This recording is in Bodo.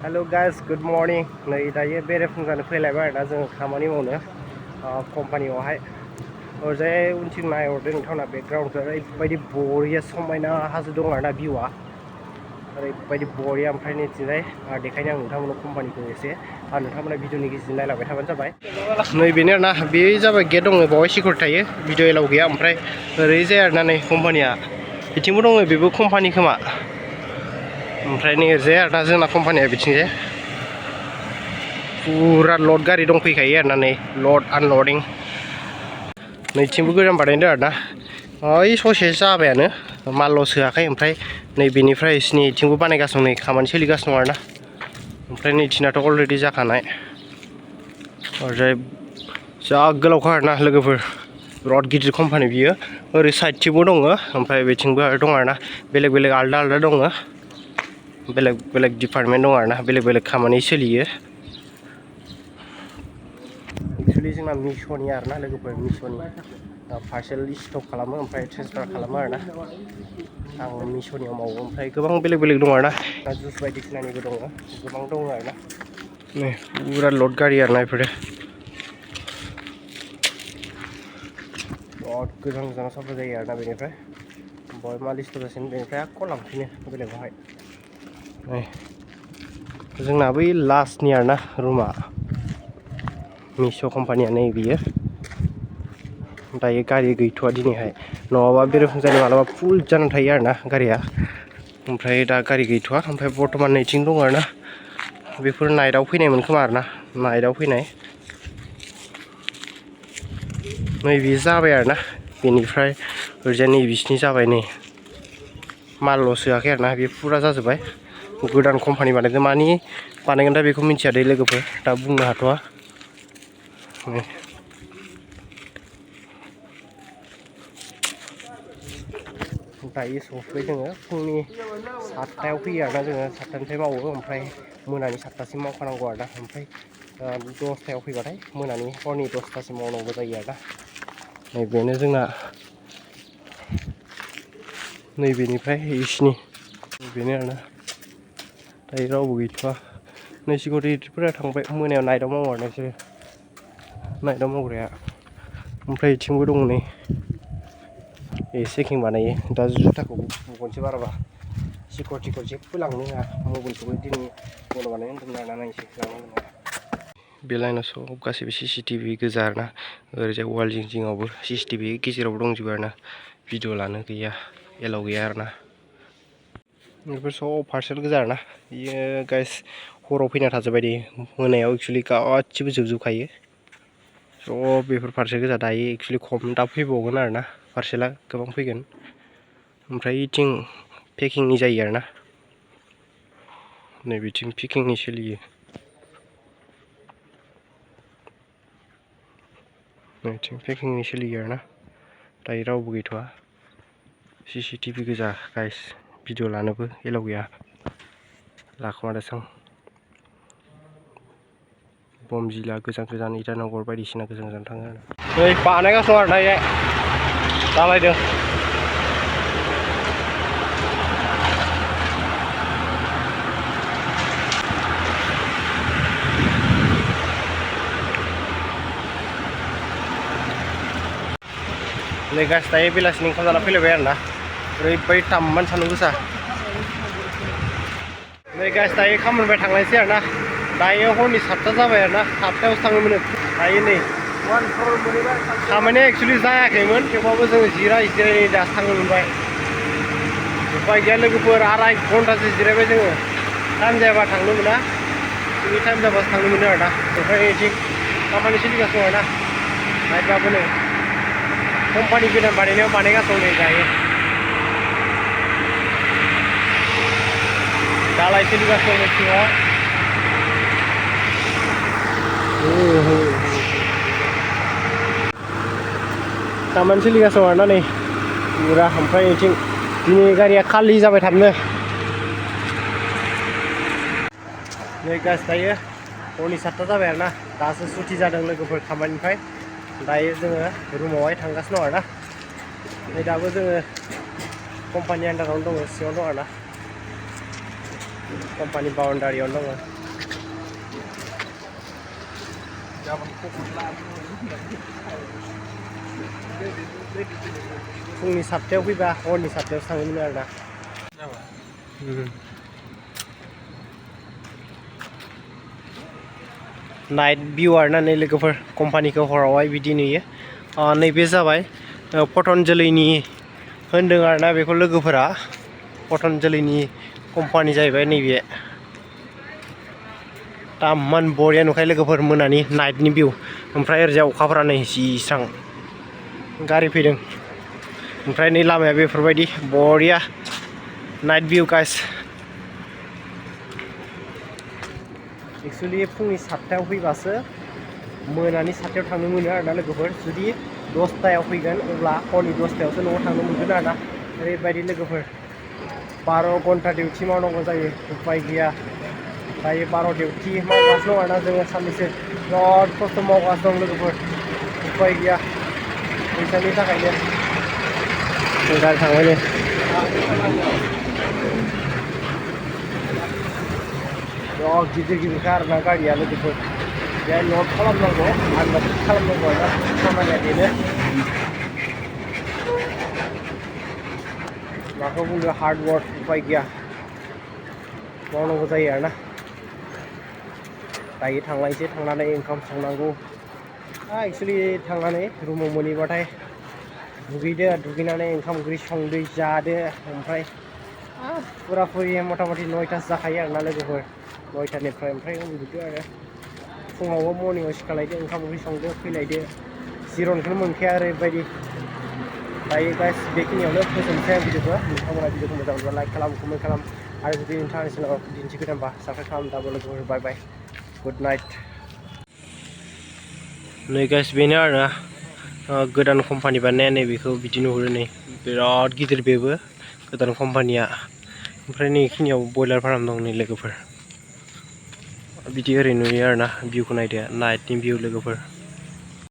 Hello guys, good morning. नै दायो बेरायफुंजानो फैलायबाय आरोना जोङो खामानि मावनो कम्पानियावहाय ओरैजाय उनथिं नायहरदो नोंथांमोना बेकग्राउन्डखौ ओरैबायदि बरिया समायना हाजो दं आरोना भिउआ ओरैबायदि बरिया ओमफ्राय नैथिंजाय देखायनो आं नोंथांमोननो कम्पानिखौ एसे आरो नोंथांमोना भिडिअनि गेजेरजों नायलांबाय थाबानो जाबाय। नै बेनो आरोना बे जाबाय गेट दङ बावहाय सिकिउरिटि थायो भिडिअ एलाउ गैया ओमफ्राय ओरैजाय आरोना नै कम्पानिया बिथिंबो दङ बेबो कम्पानि खोमा ओमफ्राय नै ओरैजाय आरोना जोंना कम्पानिया बिथिंजाय पुरा लड गारि दंफैखायो आरोना नै लड आनलडिं नैथिंबो गोदान बानायदों आरोना ओइ ससे जाबायानो मालल' सोआखै ओमफ्राय नै बेनिफ्राय इसिनिथिंबो बानायगासिनो नै खामानि सोलिगासिनो दं आरोना ओमफ्राय नैथिनाथ' अलरेडि जाखानाय ओरैजाय जा गोलावखा आरोना लोगोफोर बिराद गिदिर कम्पानि बियो ओरै साइडथिंबो दङ ओमफ्राय बेथिंबो दं आरोना बेलेग बेलेग आलदा आलदा दङ बेलेग बेलेग डिपार्टमेन्ट दं आरोना बेलेग बेलेग खामानि सोलियो एक्सुवेलि जोंना मिश'नि आरोना लोगोफोर मिश'नि पार्सेल स्टक खालामो ओमफ्राय ट्रेन्सफार खालामो आरोना आं मिश'नियाव मावो ओमफ्राय गोबां बेलेग बेलेग दं आरोना जुस बायदिसिनानिबो दङ गोबां दङ आरोना नै पुरा लड गारि आरोना बेफोरो बिराद गोजान गोजानाव साप्लाय जायो आरोना बेनिफ्राय बय माल स्टक जासिनो बेनिफ्राय आख' लांफिनो बेलेगावहाय नै जोंना बै लास्टनि आरोना रुमा मिश' कम्पानिया नै बियो दायो गारि गैथ'वा दिनैहाय नङाबा बेरायफुंजानि मालाबा फुल जानानै थायो आरोना गारिया ओमफ्राय दा गारि गैथ'वा ओमफ्राय बर्थमान नैथिं दङ आरोना बेफोर नाइटआव फैनायमोन खोमा आरोना नाइटआव फैनाय नै बेयो जाबाय आरोना बेनिफ्राय ओरैजाय नै बिसिनि जाबाय नै मालल' सोआखै आरोना बे फुरा जाजोब्बाय गोदान कम्पानि बानायदों मानि बानायगोन दा बेखौ मिथिया दे लोगोफोर दा बुंनो हाथ'वा दायो सफैबाय जोङो फुंनि 7टायाव फैयो आरोना जोङो 7टानिफ्राय मावो ओमफ्राय मोनानि 7टासिम मावखानांगौ आरोना ओमफ्राय 10टायाव फैबाथाय मोनानि हरनि 10टासिम मावनांगौ जायो आरोना नैबेनो जोंना नैबेनिफ्राय इसिनि बेनो आरोना दायो रावबो गैथ'वा नै सिकिउरिटिफोरा थांबाय मोनायाव नाइटआव मावो आरोना बिसोरो नाइटआव मावग्राया ओमफ्राय बिथिंबो दङ नै चेकिं बानायो दा जुथाखौ बगनसै बाराबा सिकिउरिटिखौ जेबो लांनो होआ मबाइलखौबो दिनै बन्द' बानायनो होन्दोंमोन आरोना नायनोसै लांनो बे लाइनाव सब गासैबो CCTV गोजा आरोना ओरैजाय वाल जिं जिङावबो CCTV गेजेरावबो दंजोबो आरोना भिडिअ लानो गैया एलाउ गैया आरोना बेफोर सब पार्सेल गोजा आरोना बियो गाइस हराव फैना थाजोब्बाय दे मोनायाव एक्सुवेलि गासिबो जोबजोबखायो सब बेफोर पार्सेल गोजा दायो एक्सुवेलि खम दा फैबावगोन आरोना पार्सेला गोबां फैगोन ओमफ्राय इथिं पेकिंनि जायो आरोना नै बिथिं पेकिंनि सोलियो नैथिं पेकिंनि सोलियो आरोना दायो रावबो गैथ'वा CCTV गोजा गाइस भिडिअ लानोबो एलाउ गैया लाखोमादोंसो आं बमजिला गोजान गोजान इटानगर बायदिसिना गोजान गोजान थाङो आरो नै बानायगासिनो दं आरोना दालायदों नै गाइस दायो बेलासिनि ओंखाम जाना फैलायबाय आरोना ओरैबायदि ताममान सान्दुं गोसा नै गाइस दायो खामानिफ्राय थांनायसै आरोना दायो हरनि 7टा जाबाय आरोना 7टायावसो थाङोमोन दायो नै खामानिया एक्सुवेलि जायाखैमोन थेवबाबो जोङो जिरायै दासो थांनो मोनबाय उपाय गैया लोगोफोर 2.5 घन्टासो जिरायबाय जोङो टाइम जायाबा थांनो मोना जोंनि टाइम जाबासो थांनो मोनो आरोना ओमफ्राय बिथिं खामानि सोलिगासिनो दं आरोना नाइटबाबो नै कम्पानि गोदान बानायनायाव बानायगासिनो नै दायो दालाय सोलिगासिनो दं सिङाव खामानि सोलिगासिनो आरोना नै पुरा ओमफ्राय बिथिं दिनै गारिया खालि जाबाय थाबनो नै गाइस दायो हरनि 7टा जाबाय आरोना दासो सुथि जादों लोगोफोर खामानिनिफ्राय दायो जोङो रुमावहाय थांगासिनो दं आरोना नै दाबो जोङो कम्पानि आन्दारावनो दङ सिङाव दं आरोना कम्पानि बाउन्डारियावनो दङ फुंनि 7टायाव फैबा हरनि 7टायावसो थाङोमोन आरोना नाइट भिउ आरोना नै लोगोफोर कम्पानिखौ हरावहाय बिदि नुयो नैबे जाबाय पतन्जलिनि होनदों आरोना बेखौ लोगोफोरा पतन्जलिनि कम्पानि जाहैबाय नैबे तामाम बरिया नुखायो लोगोफोर मोनानि नाइटनि भिउ ओमफ्राय ओरैजाय अखाफोरा नै जि स्रां गारि फैदों ओमफ्राय नै लामाया बेफोरबायदि बरिया नाइट भिउ गाइस एक्चुअली फुंनि 7टायाव फैबासो मोनानि 7टायाव थांनो मोनो आरोना लोगोफोर जुदि 10टायाव फैगोन अब्ला हरनि 10टायावसो न'आव थांनो मोनगोन आरोना ओरैबायदि लोगोफोर 12 घन्टा डिउटि मावनांगौ जायो उपाय गैया दायो 12 डिउटि मावगासिनो दं आरोना जोङो साननैसो बिराद खस्थ' मावगासिनो दं लोगोफोर उपाय गैया फैसानि थाखायनो गारि थांबायनो बिराद गिदिर गिदिरखा आरोना गारिया लोगोफोर बेहाय लड खालामनांगौ आनलड खालामनांगौ आरोना खामानिया बेनो माखौ बुङो हार्ड वर्क उपाय गैया मावनांगौ जायो आरोना दायो थांलायनोसै थांनानै ओंखाम संनांगौ एक्चुअली थांनानै रुमाव मोनहैबाथाय दुगैदो दुगैनानै ओंखाम ओंख्रि संदो जादो ओमफ्राय फुरा फुरि मथा मथि 9टासो जाखायो आरोना लोगोफोर 9टानिफ्राय ओमफ्राय उन्दुदो आरो फुङावबो मर्निंआव सिखारलायदो ओंखाम ओंख्रि संदो फैलायदो जिरनखौनो मोनखाया ओरैबायदि दायो गाइस बेखिनियावनो फोजोबनोसै आं भिडिअखौ नोंथांमोना भिडिअखौ मोजां मोनबा लाइक खालाम कमेन्ट खालाम आरो जुदि नोंथांनि चेनेलाव दिन्थिफैदोंबा साबस्क्राइब खालाम दाबो लोगोफोर बाय बाय गुड नाइट नै गाइस बेनो आरोना गोदान कम्पानि बानायनाया नैबेखौ बिदि नुहुरो नै बिराद गिदिर बेबो गोदान कम्पानिया ओमफ्राय नै बेखिनियाव बयलार फार्म दं नै लोगोफोर बिदि ओरै नुयो आरोना भिउखौ नायदो नाइटनि भिउ लोगोफोर